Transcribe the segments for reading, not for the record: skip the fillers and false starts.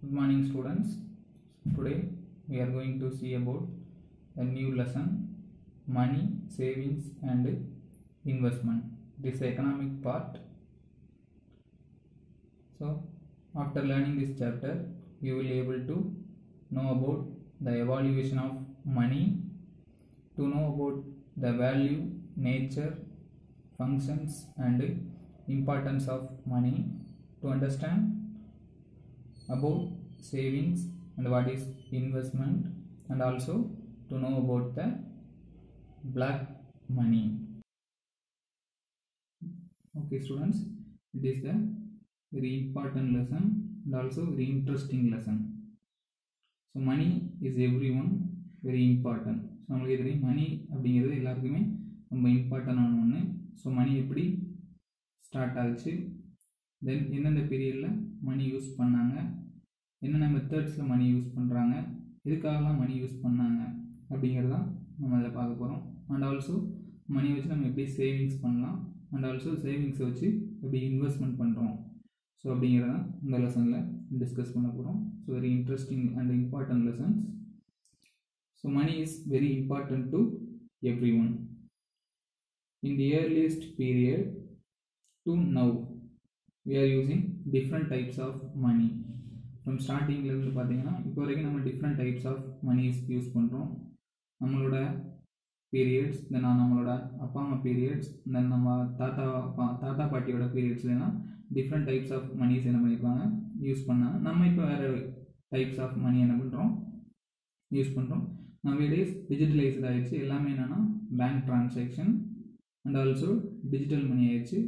Good morning students. Today we are going to see about a new lesson, money, savings and investment. This is economic part. So after learning this chapter you will be able to know about the evaluation of money, to know about the value, nature, functions and importance of money, to understand about savings and what is investment, and also to know about the black money. Okay students, it is the very important lesson and also very interesting lesson. So money is everyone very important. So நம்மளுக்கு தெரியும் மணி அப்படிங்கிறது எல்லாருக்குமே ரொம்ப இம்பார்ட்டன்டான ஒன்று. So மணி எப்படி start ஆச்சு, தென் எந்தெந்த பீரியடில் மணி யூஸ் பண்ணாங்க, என்னென்ன மெத்தட்ஸில் மணி யூஸ் பண்ணுறாங்க, எதுக்காகலாம் மணி யூஸ் பண்ணாங்க அப்படிங்கிறதான் நம்ம அதில் பார்க்க போகிறோம். அண்ட் ஆல்சோ மணி வச்சு நம்ம எப்படி சேவிங்ஸ் பண்ணலாம், அண்ட் ஆல்சோ சேவிங்ஸை வச்சு எப்படி இன்வெஸ்ட்மெண்ட் பண்ணுறோம், ஸோ அப்படிங்கிறதான் இந்த லெசனில் டிஸ்கஸ் பண்ண போகிறோம். So very interesting and important lessons. So money is very important to everyone. In the earliest period to now we are using different types of money. From starting இருந்து பார்த்தீங்கன்னா இப்போ வரைக்கும் நம்ம different types of monies use பண்ணுறோம். நம்மளோட periods, தென் நம்மளோட அப்பா அம்மா பீரியட்ஸ், தென் நம்ம தாத்தா பாட்டியோட பீரியட்ஸ்லாம் டிஃப்ரெண்ட் டைப்ஸ் ஆஃப் மணிஸ் என்ன பண்ணியிருப்பாங்க, யூஸ் பண்ணாங்க. நம்ம இப்போ வேறு டைப்ஸ் ஆஃப் மணி என்ன பண்ணுறோம், யூஸ் பண்ணுறோம். நவடேஸ் டிஜிட்டலைஸ்ட் ஆகிடுச்சு, எல்லாமே என்னென்னா bank transaction and also digital money ஆயிடுச்சு.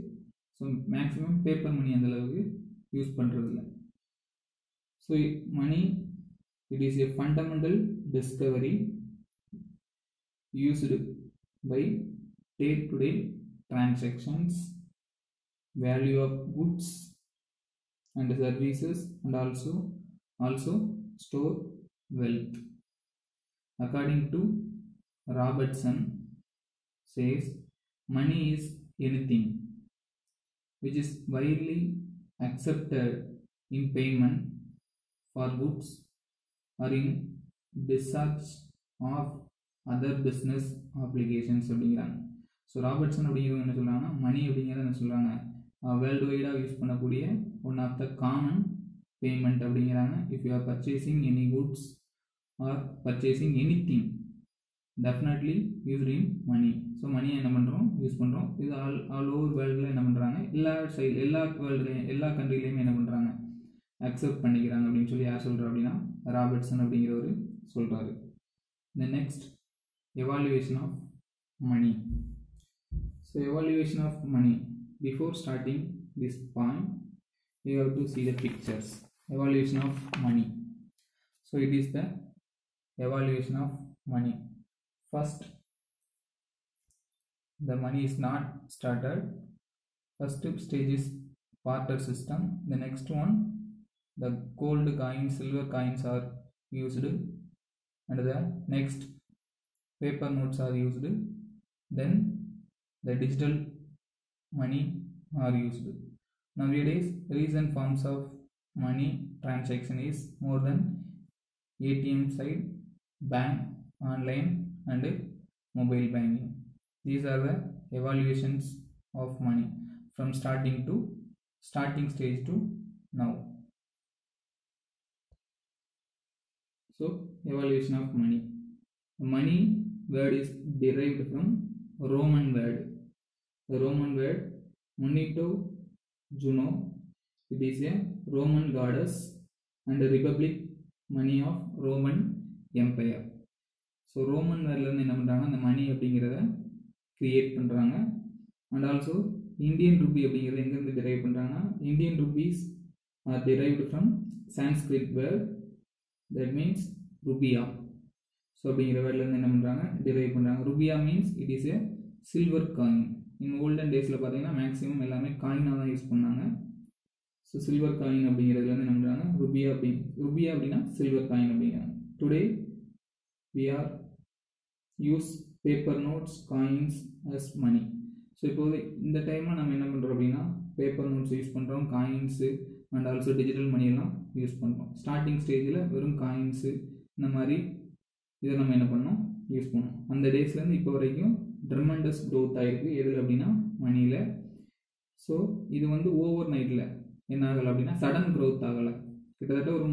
ஸோ மேக்ஸிமம் பேப்பர் மணி அந்தளவுக்கு யூஸ் பண்ணுறதில்ல. So money it is a fundamental discovery used by day-to-day transactions, value of goods and services, and also store wealth. According to Robertson says, money is anything which is widely accepted in payment for goods or in discharge of other business applications அப்படிங்கிறாங்க. So Robertson அப்படிங்கிறது என்ன சொல்கிறாங்கன்னா, money அப்படிங்கிறத என்ன சொல்கிறாங்க, world வைடாக use பண்ணக்கூடிய one of the common payment அப்படிங்கிறாங்க. If you are purchasing any goods or purchasing any thing definitely used in money. So மணியை என்ன பண்ணுறோம், யூஸ் பண்ணுறோம். இது ஆல் ஓவர் வேர்ல்டில் என்ன பண்ணுறாங்க, எல்லா வேர்ல்டுலேயும் எல்லா கண்ட்ரிலையுமே என்ன பண்ணுறாங்க, அக்செப்ட் பண்ணிக்கிறாங்க அப்படின்னு சொல்லி யார் சொல்கிறா அப்படின்னா ராபர்ட்சன் அப்படிங்கிறவர் சொல்கிறாரு. The next, evaluation of money. So evaluation of money, before starting this point you have to see the pictures. Evaluation of money. So it is the evaluation of money. First, the money is not started. First stage is barter system. The next one, the gold coins, silver coins are used, and the next paper notes are used, then the digital money are used. Nowadays recent forms of money transaction is more than ATM side, bank, online and mobile banking. These are the evaluations of money from starting stage to now. So evaluation of money. Money word is derived from Roman word. The Roman word Monito Juno. It is a Roman goddess and a republic money of Roman Empire. So Roman wordல இருந்து என்ன பண்றாங்க, அந்த மணி அப்படிங்கிறத create பண்றாங்க. And also Indian Ruby அப்படிங்கிறத எங்கேருந்து derive பண்றாங்கன்னா, Indian rupees are derived from Sanskrit word that means rupiah. So அப்படிங்கிற வேர்ட்லேருந்து என்ன பண்ணுறாங்க, டிரைவ் பண்ணுறாங்க. Rupiah means it is a silver coin. In olden டேஸில் பார்த்தீங்கன்னா மேக்ஸிமம் எல்லாமே காயினாக தான் யூஸ் பண்ணாங்க. ஸோ சில்வர் காயின் அப்படிங்கிறதுலேருந்து என்ன பண்ணுறாங்க, ருபியா அப்படின்னா சில்வர் காயின் அப்படிங்கிறாங்க. Today we are use paper notes, coins as money. So இப்போது இந்த டைமில் நம்ம என்ன பண்ணுறோம் அப்படின்னா பேப்பர் நோட்ஸ் யூஸ் பண்ணுறோம், காயின்ஸு அண்ட் ஆல்சோ டிஜிட்டல் மணியெல்லாம் யூஸ் பண்ணுறோம். ஸ்டார்டிங் ஸ்டேஜில் வெறும் காயின்ஸு இந்த மாதிரி இதை நம்ம என்ன பண்ணோம், யூஸ் பண்ணோம். அந்த டேஸ்லேருந்து இப்போ வரைக்கும் ட்ரெமெண்டஸ் க்ரோத் ஆகிருக்கு. எதில் அப்படின்னா மணியில். ஸோ இது வந்து ஓவர் நைட்டில் என்ன ஆகலை அப்படின்னா சடன் க்ரோத் ஆகலை. கிட்டத்தட்ட ஒரு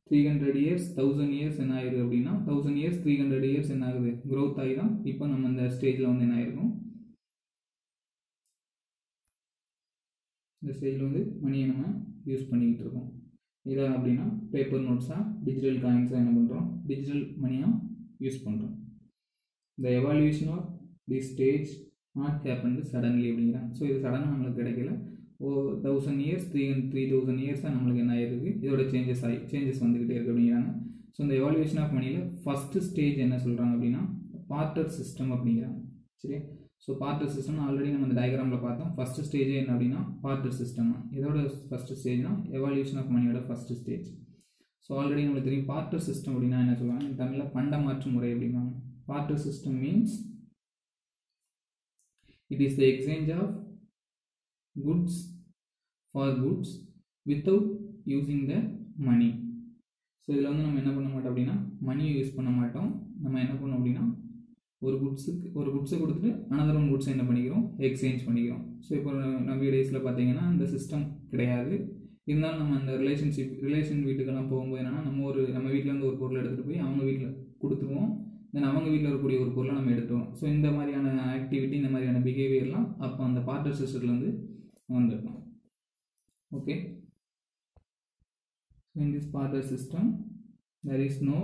300 years 1000 years என்ன ஆயிருக்கு அப்படின்னா 1000 years 300 years என்ன ஆகுது, க்ரோத் ஆகி தான் இப்போ நம்ம இந்த ஸ்டேஜில் வந்து என்ன ஆயிருக்கும், இந்த ஸ்டேஜில் வந்து மணியை நம்ம யூஸ் பண்ணிக்கிட்டு இருக்கோம். இதை அப்படின்னா பேப்பர் நோட்ஸாக டிஜிட்டல் காயின்ஸாக என்ன பண்ணுறோம், டிஜிட்டல் மணியாக யூஸ் பண்ணுறோம். The evolution of the stage not happened suddenly அப்படிங்கிறாங்க. ஸோ இது சடனாக நம்மளுக்கு கிடைக்கல. 1000 years 3000 yearஸாக நம்மளுக்கு என்ன ஆகிருக்கு, இதோட சேஞ்சஸ் வந்துக்கிட்டே இருக்குது அப்படிங்கிறாங்க. ஸோ இந்த எவால்யூஷன் ஆஃப் மணியில் ஃபஸ்ட்டு ஸ்டேஜ் என்ன சொல்கிறாங்க அப்படின்னா பார்ட்டர் சிஸ்டம் அப்படிங்கிறாங்க. சரியா? ஸோ பார்ட்டர் சிஸ்டம் ஆல்ரெடி நம்ம இந்த டயக்ராமில் பார்த்தோம். ஃபஸ்ட்டு ஸ்டேஜே என்ன அப்படின்னா பார்ட்டர் சிஸ்டம் தான். இதோட ஃபஸ்ட்டு ஸ்டேஜ்னா எவால்யூஷன் ஆஃப் மணியோட ஃபஸ்ட்டு ஸ்டேஜ். ஸோ ஆல்ரெடி நம்மளுக்கு தெரியும் பார்ட்டர் சிஸ்டம் அப்படின்னா என்ன சொல்லுவாங்க, தமிழில் பண்டமாற்று முறை அப்படிம்பாங்க. Barter system means it is the exchange of goods for goods without using the money. So இதில் வந்து நம்ம என்ன பண்ண மாட்டோம் அப்படின்னா மணியை யூஸ் பண்ண மாட்டோம். நம்ம என்ன பண்ணோம் அப்படின்னா ஒரு குட்ஸை கொடுத்துட்டு அனதர் ஒன் குட்ஸை என்ன பண்ணிக்கிறோம், எக்ஸ்சேஞ்ச் பண்ணிக்கிறோம். ஸோ இப்போ நம்ம டேஸில் பார்த்தீங்கன்னா இந்த சிஸ்டம் கிடையாது. இருந்தாலும் நம்ம அந்த ரிலேஷன் வீட்டுக்கெல்லாம் போகும்போது என்னென்னா நம்ம வீட்டிலேருந்து ஒரு பொருளை எடுத்துகிட்டு போய் அவங்க வீட்டில் கொடுத்துருவோம். தென் அவங்க வீட்டில் இருக்கக்கூடிய ஒரு பொருளை நம்ம எடுத்துருவோம். ஸோ இந்த மாதிரியான ஆக்டிவிட்டி, இந்த மாதிரியான பிஹேவியர்லாம் அப்போ அந்த பார்ட்டர் சிஸ்டத்துலேருந்து வந்துருக்கோம். Okay, in this barter system there is no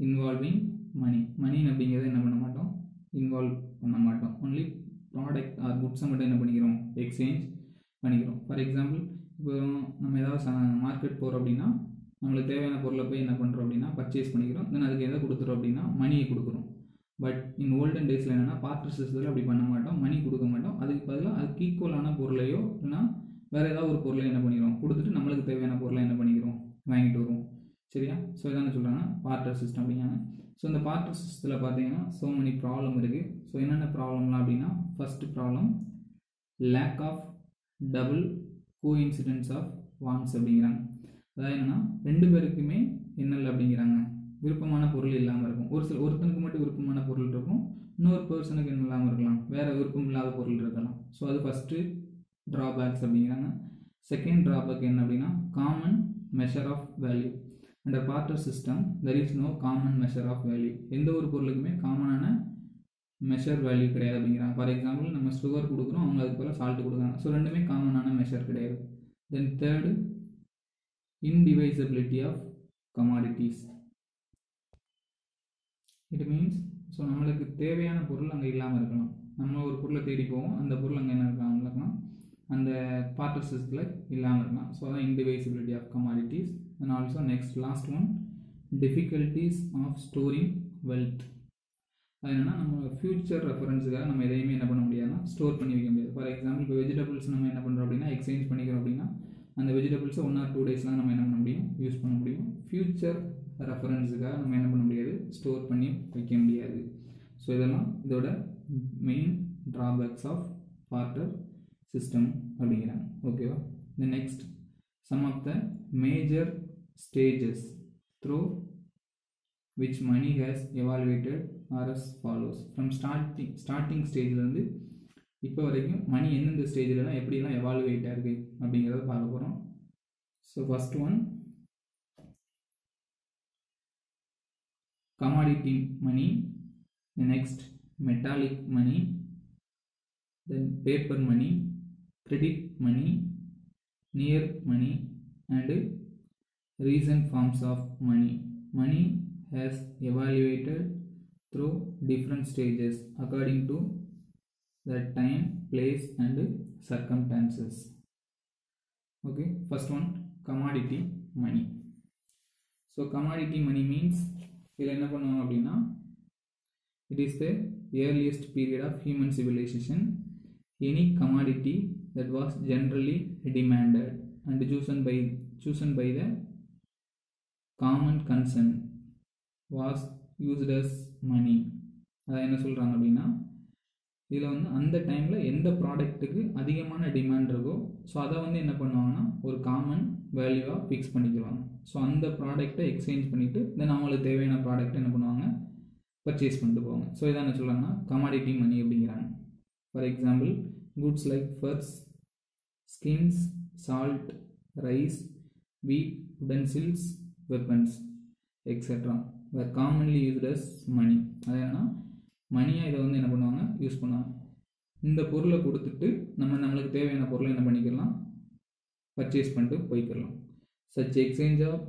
involving money. அப்படிங்கிறத என்ன பண்ண மாட்டோம், இன்வால்வ் பண்ண மாட்டோம். ஒன்லி ப்ராடக்ட் ஆர் குட்ஸை மட்டும் என்ன பண்ணிக்கிறோம், எக்ஸ்சேஞ்ச் பண்ணிக்கிறோம். ஃபார் எக்ஸாம்பிள் இப்போ நம்ம ஏதாவது மார்க்கெட் போகிறோம் அப்படின்னா நம்மளுக்கு தேவையான பொருளை போய் என்ன பண்ணுறோம் அப்படின்னா பர்ச்சேஸ் பண்ணிக்கிறோம். தென் அதுக்கு எதை கொடுத்துறோம் அப்படின்னா மணியை கொடுக்குறோம். பட் இன் ஓல்டன் டேஸில் என்னென்னா பார்ட்டர் சிஸ்டத்தில் அப்படி பண்ண மாட்டோம், மணி கொடுக்க மாட்டோம். அதுக்கு பதிலாக அதுக்கு ஈக்குவலான பொருளையோ இல்லைனா வேறு ஏதாவது ஒரு பொருளை என்ன பண்ணிக்கிறோம் கொடுத்துட்டு நம்மளுக்கு தேவையான பொருளை என்ன பண்ணிக்கிறோம் வாங்கிட்டு வருவோம். சரியா? ஸோ இதான சொல்கிறாங்க பார்ட்டர் சிஸ்டம் அப்படிங்காங்க. ஸோ இந்த பார்ட்டர் சிஸ்டத்தில் பார்த்தீங்கன்னா ஸோ மெனி ப்ராப்ளம் இருக்குது. ஸோ என்னென்ன ப்ராப்ளம்லாம் அப்படின்னா first problem lack of double coincidence of wants அப்படிங்கிறாங்க. அதாவது என்னென்னா ரெண்டு பேருக்குமே என்னல்ல அப்படிங்கிறாங்க விருப்பமான பொருள் இல்லாமல் இருக்கும். ஒருத்தனுக்கு மட்டும் விருப்பமான பொருள் இருக்கும், இன்னொரு பர்சனுக்கு என்ன இல்லாமல் இருக்கலாம், வேறு விருப்பம் இல்லாத பொருள் இருக்கலாம். ஸோ அது ஃபஸ்ட்டு ட்ராபேக்ஸ் அப்படிங்கிறாங்க. செகண்ட் ட்ராபேக் என்ன அப்படின்னா common measure of value. Under barter system there is no common measure of value. எந்த ஒரு பொருளுக்குமே காமனான மெஷர் வேல்யூ கிடையாது அப்படிங்கிறாங்க. ஃபார் எக்ஸாம்பிள் நம்ம சுகர் கொடுக்குறோம், அவங்க அதுக்கு போல் சால்ட்டு கொடுக்குறாங்க. ஸோ ரெண்டுமே காமனான மெஷர் கிடையாது. தென் third indivisibility of commodities. It means so நம்மளுக்கு தேவையான பொருள் அங்கே இல்லாமல் இருக்கலாம். நம்ம ஒரு பொருளை தேடி போவோம், அந்த பொருள் அங்கே என்ன இருக்கலாம், அந்த பார்ட்டர் சிஸ்டத்தில் இல்லாமல் இருக்கலாம். ஸோ அதான் indivisibility of commodities. And also next last one difficulties of storing wealth. அது என்னென்னா நம்ம ஃபியூச்சர் ரெஃபரன்ஸுக்காக நம்ம எதையுமே என்ன பண்ண முடியாதுன்னா ஸ்டோர் பண்ணி வைக்க முடியாது. ஃபார் எக்ஸாம்பிள் இப்போ வெஜிடபிள்ஸ் நம்ம என்ன பண்ணுறோம் அப்படின்னா எக்ஸ்சேஞ்ச் பண்ணிக்கிறோம் அப்படின்னா அந்த வெஜிடபிள்ஸை 1 or 2 daysலாம் நம்ம என்ன பண்ண முடியும், யூஸ் பண்ண முடியும். ஃபியூச்சர் ரெஃபரன்ஸுக்காக நம்ம என்ன பண்ண முடியாது, ஸ்டோர் பண்ணி வைக்க முடியாது. ஸோ இதெல்லாம் இதோட main drawbacks of barter system அப்படிங்கிறாங்க. ஓகேவா? The next some of the major stages through which money has evolved are as follows. From starting ஸ்டேஜ்லேருந்து இப்போ வரைக்கும் மணி எந்தெந்த ஸ்டேஜிலலாம் எப்படிலாம் எவால்வேட் ஆகிருக்கு அப்படிங்கிறத பார்க்க போகிறோம். So first one commodity money, the next metallic money, then paper money, credit money, near money, and recent forms of money. Money has evaluated through different stages according to the time, place, and circumstances. Okay, first one commodity money. So commodity money means இதில் என்ன பண்ணுவாங்க அப்படின்னா it is the earliest period of human civilization. Any commodity that was generally demanded and chosen by the common consent was used as money. அதை என்ன சொல்கிறாங்க அப்படின்னா இதில் வந்து அந்த டைமில் எந்த ப்ராடக்ட்டுக்கு அதிகமான டிமாண்ட் இருக்கோ ஸோ அதை வந்து என்ன பண்ணுவாங்கன்னா ஒரு காமன் வேல்யூவாக ஃபிக்ஸ் பண்ணிக்குவாங்க. ஸோ அந்த ப்ராடக்ட்டை எக்ஸ்சேஞ்ச் பண்ணிவிட்டு தென் அவங்களுக்கு தேவையான ப்ராடக்ட்டை என்ன பண்ணுவாங்க, பர்ச்சேஸ் பண்ணிட்டு போவாங்க. ஸோ இதான் என்ன சொல்கிறாங்கன்னா கமாடிட்டி மணி அப்படிங்கிறாங்க. For example goods like furs, skins, salt, rice, wheat, utensils, weapons etcetera were commonly used as money. அது என்னன்னா மணியாக இதை வந்து என்ன பண்ணுவாங்க, யூஸ் பண்ணுவாங்க. இந்த பொருளை கொடுத்துட்டு நம்மளுக்கு தேவையான பொருளை என்ன பண்ணிக்கலாம், பர்ச்சேஸ் பண்ணிட்டு போய்க்கலாம். Such exchange of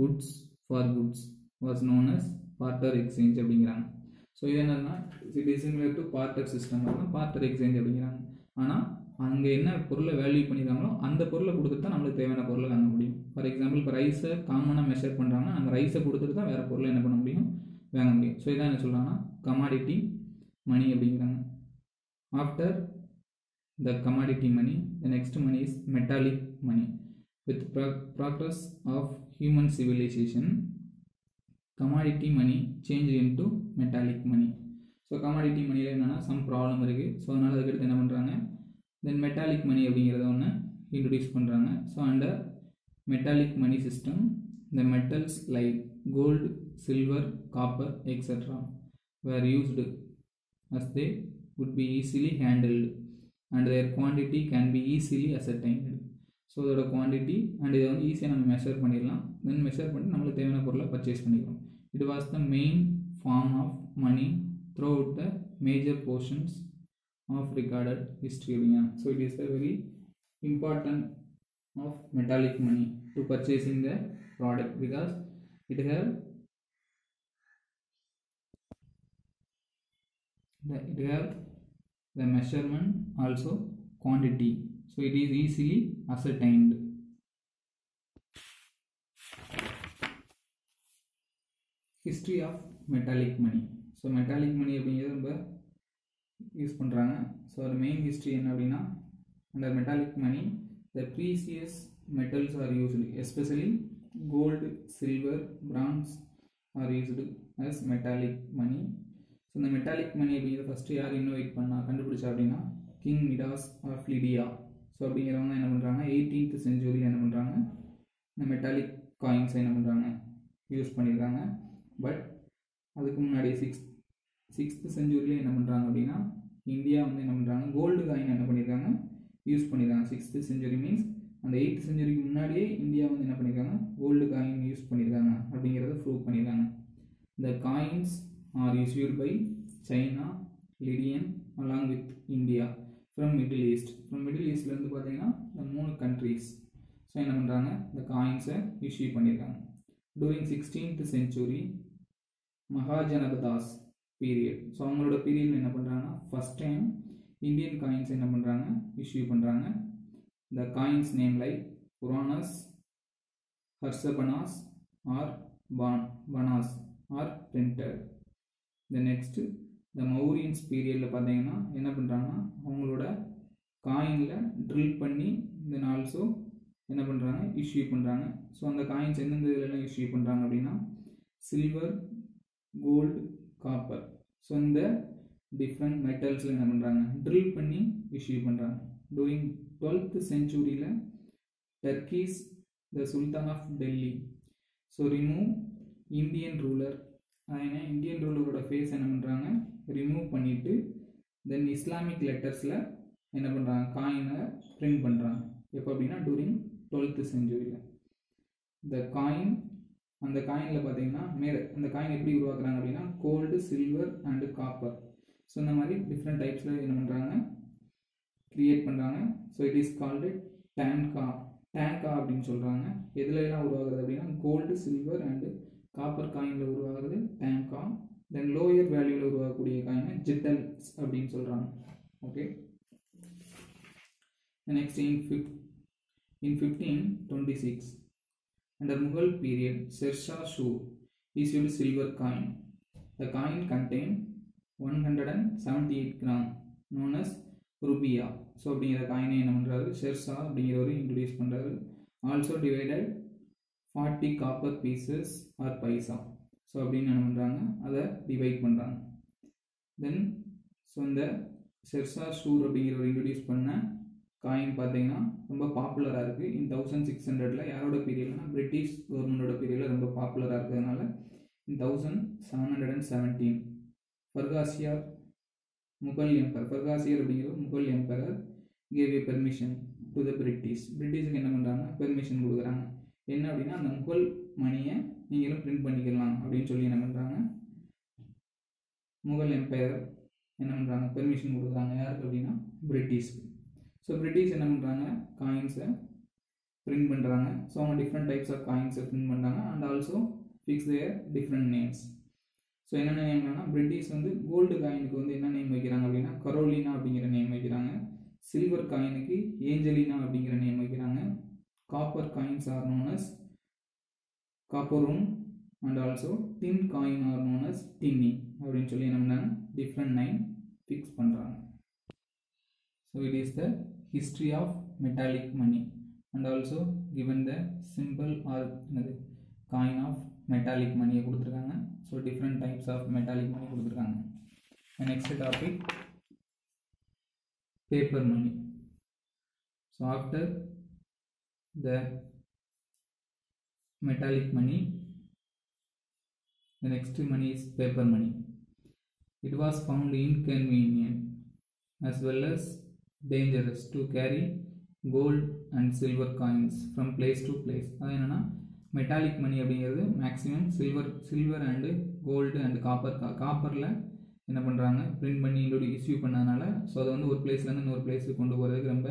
goods for goods was known as barter exchange அப்படிங்கிறாங்க. ஸோ இது என்னன்னா it is similar to barter system, barter exchange அப்படிங்கிறாங்க. ஆனால் அங்கே என்ன பொருளை வேல்யூ பண்ணியிருக்காங்களோ அந்த பொருளை கொடுத்துட்டு தான் நம்மளுக்கு தேவையான பொருளை வாங்க முடியும். ஃபார் எக்ஸாம்பிள் இப்போ ரைஸை காமனாக மெஷர் பண்ணுறாங்கன்னா நம்ம ரைஸை கொடுத்துட்டு தான் வேறு பொருளை என்ன பண்ண முடியும், வாங்க முடியும். ஸோ இதான் என்ன சொல்கிறாங்கன்னா கமாடிட்டி மணி அப்படிங்கிறாங்க. After the commodity money, the next money is metallic money. With progress of human civilization, commodity money changed into metallic money. So commodity money என்னன்னா some problem இருக்குது. ஸோ அதனால் அதுக்கடுத்து என்ன பண்ணுறாங்க, தென் மெட்டாலிக் மணி அப்படிங்கிறத ஒன்று introduce பண்ணுறாங்க. So under metallic money system the metals like gold, silver, copper etc. were used as they would be easily handled and their quantity can be easily ascertained. So இதோட quantity and இதை வந்து ஈஸியாக நம்ம measure பண்ணிடலாம். தென் measure பண்ணி நம்மளுக்கு தேவையான பொருளை பர்ச்சேஸ் பண்ணிக்கலாம். It was the main form of money throughout the major portions of recorded history அப்படிங்கிறாங்க. So it is the very important of metallic money to purchasing the product because it have the measurement also quantity, so it is easily ascertained. History of metallic money. So metallic money அப்படிங்கிறது ரொம்ப use பண்ணுறாங்க. So அது main history என்ன அப்படின்னா, under metallic money the precious metals are used, especially gold, silver, bronze are used as metallic money. So இந்த metallic money அப்படிங்கிறத first யார் innovate கண்டுபிடிச்சா அப்படின்னா king Midas of Lydia. So அப்படிங்கிறவங்க என்ன பண்ணுறாங்க, 18th செஞ்சுரியில் என்ன பண்ணுறாங்க, இந்த மெட்டாலிக் காயின்ஸை என்ன பண்ணுறாங்க, யூஸ் பண்ணியிருக்காங்க. பட் அதுக்கு முன்னாடி சிக்ஸ்த் செஞ்சுரியில் என்ன பண்ணுறாங்க அப்படின்னா இந்தியா வந்து என்ன பண்ணுறாங்க, கோல்டு காயின் என்ன பண்ணியிருக்காங்க, யூஸ் பண்ணியிருக்காங்க. 6th செஞ்சுரி மீன்ஸ் அந்த 8th செஞ்சுரிக்கு முன்னாடியே இந்தியா வந்து என்ன பண்ணியிருக்காங்க, கோல்டு காயின் யூஸ் பண்ணியிருக்காங்க அப்படிங்கிறத ப்ரூவ் பண்ணியிருக்காங்க. The coins are issued by China, Lydian along with India from Middle East. From Middle Eastல இருந்து பார்த்தீங்கன்னா இந்த 3 countries ஸோ என்ன பண்ணுறாங்க, இந்த காயின்ஸை இஷ்யூ பண்ணியிருக்காங்க. During 16th century Mahajanapadas period. So அவங்களோட பீரியடில் என்ன பண்ணுறாங்கன்னா ஃபஸ்ட் டைம் இந்தியன் காயின்ஸ் என்ன பண்ணுறாங்க, இஷ்யூ பண்ணுறாங்க. The coins name like Puranas, Harsabanas or Banas are printed. The next the Mauryan பீரியடில் பார்த்தீங்கன்னா என்ன பண்ணுறாங்கன்னா அவங்களோட காயினில் ட்ரில் பண்ணி தென் ஆல்சோ என்ன பண்ணுறாங்க, இஷ்யூ பண்ணுறாங்க. ஸோ அந்த காயின்ஸ் எந்தெந்த இதிலெல்லாம் இஷ்யூ பண்ணுறாங்க அப்படின்னா சில்வர், கோல்டு, காப்பர். ஸோ இந்த டிஃப்ரெண்ட் மெட்டல்ஸில் என்ன பண்ணுறாங்க, ட்ரில் பண்ணி இஷ்யூ பண்ணுறாங்க. டூரிங் 12th செஞ்சுரியில் Turkish the sultan of Delhi so remove Indian ruler. ஏன்னா இந்தியன் ரூலரோட ஃபேஸ் என்ன பண்ணுறாங்க, ரிமூவ் பண்ணிவிட்டு தென் இஸ்லாமிக் லெட்டர்ஸில் என்ன பண்ணுறாங்க, காயினை பிரிண்ட் பண்ணுறாங்க. எப்போ அப்படின்னா டூரிங் 12th செஞ்சுரியில். த காயின், அந்த காயினில் பார்த்தீங்கன்னா அந்த காயின் எப்படி உருவாக்குறாங்க அப்படின்னா gold, silver and copper. So இந்த மாதிரி டிஃப்ரெண்ட் டைப்ஸில் என்ன பண்ணுறாங்க, கிரியேட் பண்ணுறாங்க. So it is called tanka அப்படின்னு சொல்கிறாங்க. எதுல எல்லாம் உருவாகுது அப்படின்னா கோல்டு, சில்வர் அண்டு காப்பர் காயினில் உருவாகுது டேங்கா. தென் லோயர் வேல்யூவில் உருவாகக்கூடிய காயினை ஜிட்டல்ஸ் அப்படின்னு சொல்கிறாங்க. Okay, next in 1526 under Mughal period Sher-Shah Suri issued silver coin. The coin contained 178 gram known as rupiah. So அப்படிங்கிற காயினை என்ன பண்ணுறாரு, ஷெர்ஷா அப்படிங்கிறவர் இன்ட்ரடியூஸ் பண்ணுறாரு. Also divided 40 copper pieces R பைசா. ஸோ அப்படின்னு என்ன பண்ணுறாங்க, அதை டிவைட் பண்ணுறாங்க. தென் ஸோ இந்த ஷெர்ஷா ஷூர் அப்படிங்கிறவர் இன்ட்ரடியூஸ் பண்ண காயின் பார்த்தீங்கன்னா ரொம்ப பாப்புலராக இருக்குது. இன் 1600 யாரோட பீரியட்னா பிரிட்டிஷ் கவர்மெண்டோட பீரியடில் ரொம்ப பாப்புலராக இருக்கிறதுனால இன் 1717 ஃபர்காசியார் முகல் எம்பர், ஃபர்காசியர் அப்படிங்கிற Mughal emperor gave a permission to the பிரிட்டிஷ்க்கு என்ன பண்ணுறாங்க, பெர்மிஷன் கொடுக்குறாங்க. என்ன அப்படின்னா அந்த முகல் மணியை நீங்களும் பிரிண்ட் பண்ணிக்கலாம் அப்படின்னு சொல்லி என்ன பண்ணுறாங்க, முகல் எம்பையர் என்ன பண்ணுறாங்க, பெர்மிஷன் கொடுக்குறாங்க. யாருக்கு அப்படின்னா பிரிட்டிஷ்க்கு. ஸோ பிரிட்டிஷ் என்ன பண்ணுறாங்க, காயின்ஸை பிரிண்ட் பண்ணுறாங்க. ஸோ அவங்க டிஃப்ரெண்ட் டைப்ஸ் ஆஃப் காயின்ஸை பிரிண்ட் பண்ணுறாங்க and also fix their different names. So என்னென்ன நேம்னா பிரிட்டிஷ் வந்து கோல்டு காயினுக்கு வந்து என்ன நேம் வைக்கிறாங்க அப்படின்னா கரோலினா அப்படிங்கிற நேம் வைக்கிறாங்க. சில்வர் காயினுக்கு ஏஞ்சலினா அப்படிங்கிற நேம் வைக்கிறாங்க. Copper coins are known as cupperoon and also tin coin are known as tinny அப்படின்னு சொல்லி என்ன பண்ணாங்க, டிஃப்ரெண்ட் நேம் ஃபிக்ஸ் பண்ணுறாங்க. So it is the history of metallic money and also given the simple or என்னது coin of metallic மணியை கொடுத்துருக்காங்க. So different types of metallic money கொடுத்துருக்காங்க. Next topic paper money. So after the metallic money, the next money is paper money. It was found inconvenient as well as dangerous to carry gold and silver coins from place to place. அது என்னன்னா metallic money அப்படிங்கிறது maximum silver and gold and காப்பரில் என்ன பண்ணுறாங்க, print பண்ணி issue பண்ணதுனால so அதை வந்து ஒரு பிளேஸ்லேருந்து இன்னொரு பிளேஸுக்கு கொண்டு போகிறதுக்கு ரொம்ப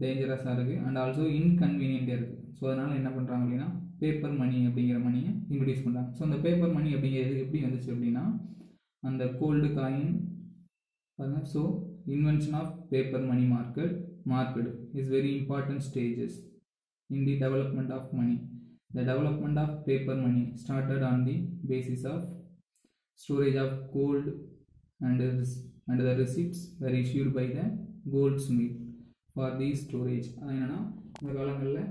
டேஞ்சரஸாக இருக்குது அண்ட் ஆல்சோ இன்கன்வீனியண்ட்டாக இருக்குது. ஸோ அதனால் என்ன பண்ணுறாங்க அப்படின்னா பேப்பர் மணி அப்படிங்கிற மணியை இன்ட்ரடியூஸ் பண்ணுறாங்க. ஸோ அந்த பேப்பர் மணி அப்படிங்கிறது எப்படி வந்துச்சு அப்படின்னா அந்த கோல்டு காயின் பாருங்கள். So invention of paper money market is very important stages in the development of money. The development of paper money started on the basis of storage of gold and the receipts were issued by the goldsmith for these storage. அதனால இந்த காலங்களில்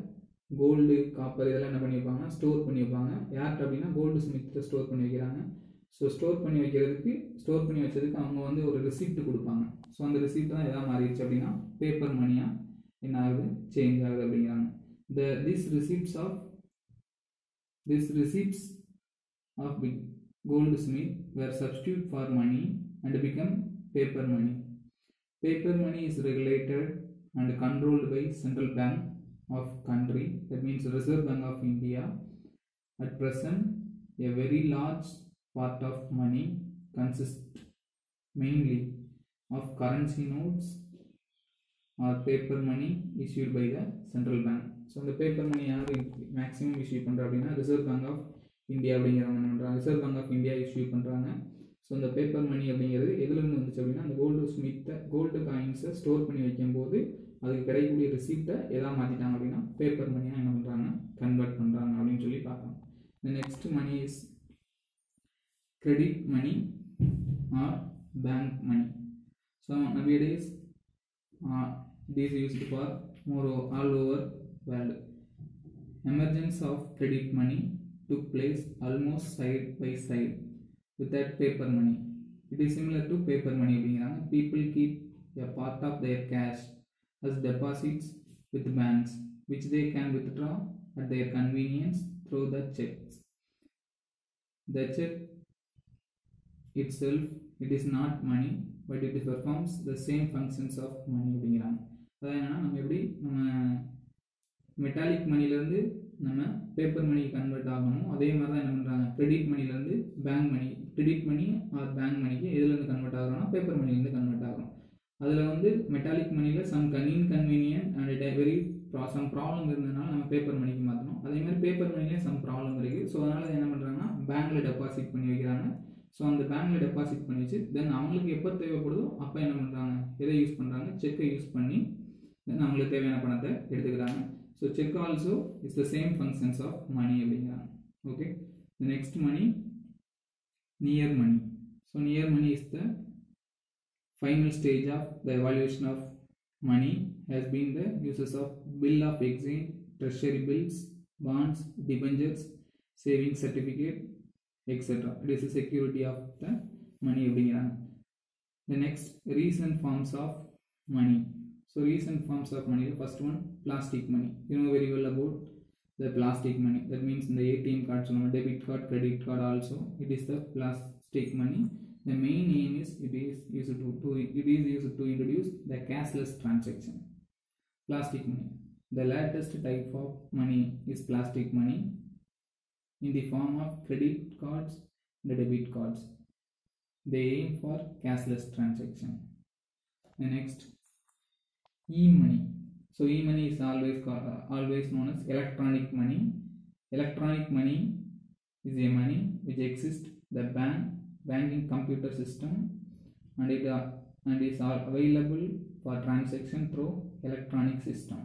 gold copper இதெல்லாம் என்ன பண்ணி வைப்பாங்கன்னா store பண்ணி வைப்பாங்க. யார்கிட்ட அப்படின்னா கோல்டு ஸ்மித்தில் ஸ்டோர் பண்ணி வைக்கிறாங்க. ஸோ ஸ்டோர் பண்ணி வச்சதுக்கு அவங்க வந்து ஒரு ரிசிப்ட் கொடுப்பாங்க. ஸோ அந்த ரிசிப்ட் தான் எதாவது மாறிடுச்சு அப்படின்னா பேப்பர் மணியாக என்ன ஆகுது, சேஞ்ச் ஆகுது அப்படிங்கிறாங்க. These receipts of goldsmith were substituted for money and become paper money. Paper money is regulated and controlled by Central Bank of country, that means Reserve Bank of India. At present, a very large part of money consists mainly of currency notes or paper money issued by the central bank. So அந்த paper மணி யார் maximum issue பண்ணுறா அப்படின்னா reserve bank of India அப்படிங்கிறவங்க என்ன பண்ணுறாங்க, reserve bank of India issue பண்ணுறாங்க. So அந்த paper money அப்படிங்கிறது எதுலேருந்து வந்துச்சு அப்படின்னா அந்த கோல்டு காயின்ஸை ஸ்டோர் பண்ணி வைக்கும்போது அதுக்கு கிடைக்கக்கூடிய ரிசிப்டை எதாவது மாற்றிட்டாங்க அப்படின்னா பேப்பர் மணியாக என்ன பண்ணுறாங்க, கன்வெர்ட் பண்ணுறாங்க அப்படின்னு சொல்லி பார்க்கலாம். The next money is credit money or bank money. So nowadays this is used for more all over world. Emergence of credit money took place almost side by side with that paper money. It is similar to paper money அப்படிங்கிறாங்க. People keep a part of their cash as deposits with banks which they can withdraw at their convenience through the checks. The check itself, it is not money but it performs the same functions of money அப்படிங்கிறாங்க. அதாவது என்னன்னா நம்ம எப்படி நம்ம metallic மணிலேருந்து நம்ம paper மணி convert ஆகணும், அதே மாதிரி தான் என்ன பண்ணுறாங்க கிரெடிட் மணிலேருந்து bank money, credit money or bank மணிக்கு எதுலேருந்து கன்வெர்ட் ஆகிறோம்னா பேப்பர் மணிலேருந்து கன்வெர்ட் ஆகிறோம். அதில் வந்து மெட்டாலிக் மணியில் some inconvenient and very some problem இருந்ததுனால நம்ம பேப்பர் மணிக்கு மாற்றணும். அதே மாதிரி பேப்பர் மணிலே சம் ப்ராப்ளம் இருக்குது. ஸோ அதனால் என்ன பண்ணுறாங்கன்னா பேங்க்கில் டெபாசிட் பண்ணி வைக்கிறாங்க. ஸோ அந்த பேங்க்கில் டெபாசிட் பண்ணி வச்சு தென் அவங்களுக்கு எப்போ தேவைப்படுதோ அப்போ என்ன பண்ணுறாங்க, எதை யூஸ் பண்ணுறாங்க, செக்கை யூஸ் பண்ணி தென் அவங்களுக்கு தேவையான பணத்தை எடுத்துக்கிறாங்க. So check also is the same functions of money அப்படிங்கிறாங்க. Okay, the next money, near money. So near money is the final stage of the evolution of money, has been the uses of bill of exchange, treasury bills, bonds, debentures, saving certificate, etc. It is the security of the money அப்படிங்கிறாங்க. The next recent forms of money. So recent forms of money, the first one, plastic money. You know very well about the plastic money. That means in the ATM cards, debit card, credit card also, it is the plastic money. The main aim is it is used to introduce the cashless transaction. Plastic money. The latest type of money is plastic money in the form of credit cards and debit cards. They aim for cashless transaction. The next, e-money. So e-money is always known as electronic money. Electronic money is a money which exists the banking computer system and is available for transaction through electronic system.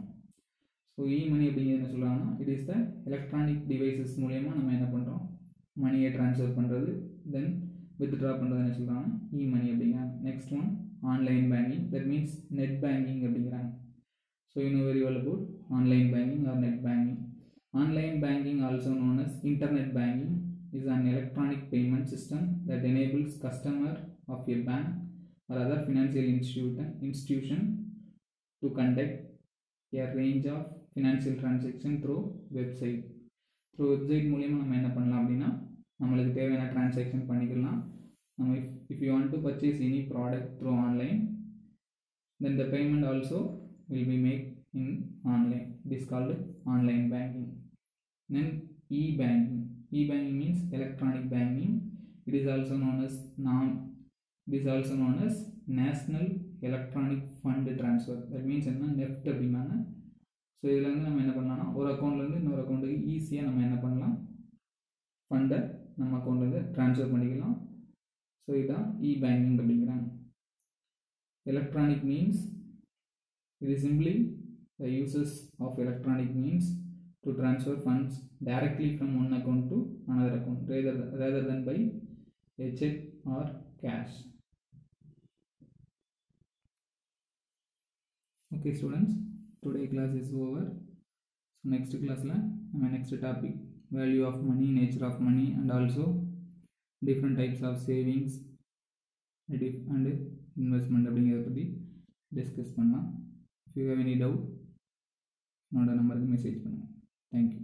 So e-money அப்படிங்கிறது என்ன சொல்றாங்கன்னா, it is the electronic devices மூலமா நம்ம என்ன பண்றோம், மணியை transfer பண்றது, தென் withdraw பண்றது என்ன சொல்றாங்க, e-money அப்படிங்கிறாங்க. Next one, online banking. that means net banking அப்படிங்கிறாங்க. So you know very well about online banking or net banking. Online banking, also known as internet banking, is an electronic payment system that enables customer of a bank or other financial institution to conduct a range of financial transaction through website. Through website மூலமா நம்ம என்ன பண்ணலாம் அப்படின்னா, நம்மளுக்கு தேவையான transaction பண்ணிக்கலாம். நம்ம if you want to purchase any product through online, then the payment also will be made in online. It is called online banking. Then e-banking. E-banking means electronic banking. It is also known as National Electronic Fund Transfer. That means என்ன, NEFT அப்படிங்கிறாங்க. So இதில் வந்து நம்ம என்ன பண்ணலாம்னா, ஒரு அக்கௌண்ட்லேருந்து இன்னொரு அக்கௌண்ட்டுக்கு ஈஸியாக நம்ம என்ன பண்ணலாம், ஃபண்டை நம்ம அக்கௌண்ட்லேருந்து ட்ரான்ஸ்ஃபர் பண்ணிக்கலாம். ஸோ இதுதான் இ-பேங்கிங் அப்படிங்கிறாங்க. Electronic means it is simply the uses of electronic means to transfer funds directly from one account to another account rather than by a check or cash. Okay students, today class is over. So next class la our next topic, value of money, nature of money, and also different types of savings and investment அப்படிங்கிறத பற்றி discuss பண்ணலாம். If you have any doubt, என்னோட நம்பருக்கு message பண்ணுங்கள். Thank you.